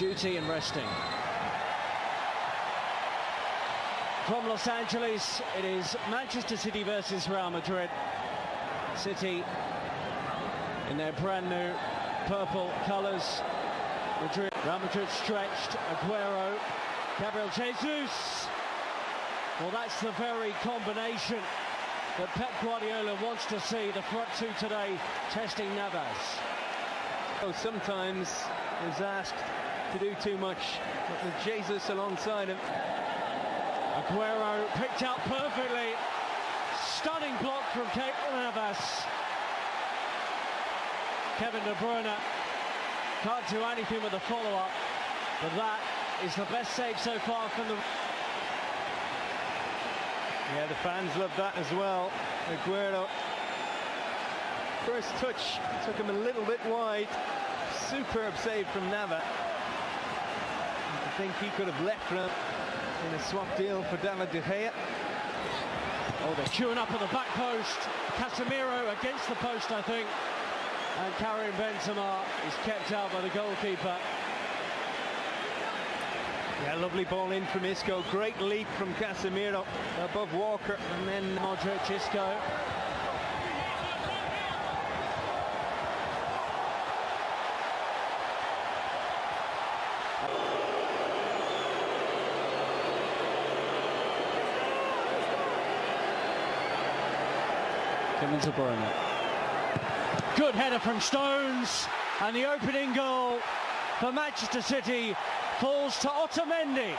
duty and resting. From Los Angeles, it is Manchester City versus Real Madrid. City in their brand new purple colours. Real Madrid stretched. Aguero, Gabriel Jesus. Well, that's the very combination that Pep Guardiola wants to see. The front two today testing Navas. Oh, sometimes is asked to do too much, but with Jesus alongside him. Aguero picked out perfectly. Stunning block from Keylor Navas. Kevin De Bruyne can't do anything with the follow-up, but that is the best save so far from the... Yeah, the fans love that as well. Aguero, first touch took him a little bit wide. Superb save from Navas. I think he could have left him in a swap deal for David De Gea. Oh, they're queuing up at the back post. Casemiro against the post, I think. And Karim Benzema is kept out by the goalkeeper. Yeah, lovely ball in from Isco. Great leap from Casemiro above Walker, and then Modric, Isco. Kevin De Bruyne. Good header from Stones, and the opening goal for Manchester City falls to Otamendi.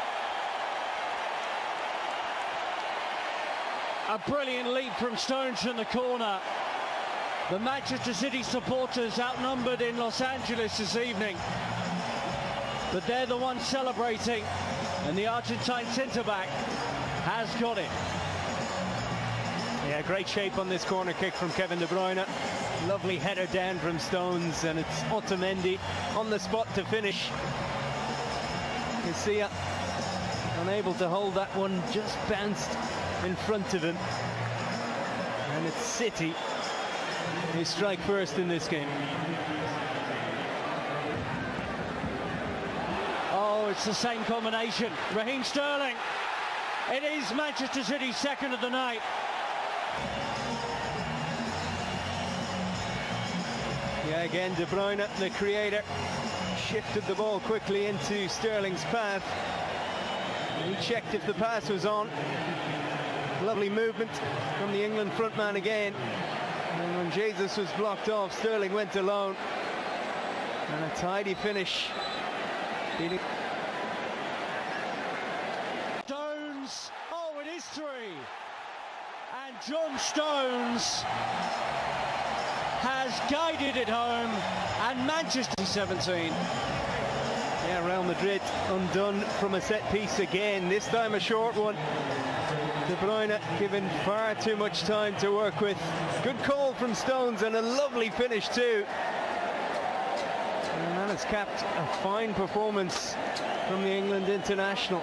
A brilliant leap from Stones from the corner. The Manchester City supporters outnumbered in Los Angeles this evening, but they're the ones celebrating, and the Argentine centre-back has got it. Yeah, great shape on this corner kick from Kevin De Bruyne. Lovely header down from Stones, and it's Otamendi on the spot to finish. You see it, unable to hold that one, just bounced in front of him. And it's City who strike first in this game. Oh, it's the same combination. Raheem Sterling. It is Manchester City's second of the night. Yeah, again, De Bruyne, the creator, shifted the ball quickly into Sterling's path. He checked if the pass was on. Lovely movement from the England frontman again. And when Jesus was blocked off, Sterling went alone. And a tidy finish. Stones, oh, it is three. And John Stones has guided it home, and Manchester 17. Yeah, Real Madrid undone from a set piece again, this time a short one. De Bruyne given far too much time to work with. Good call from Stones, and a lovely finish too. And that has capped a fine performance from the England international.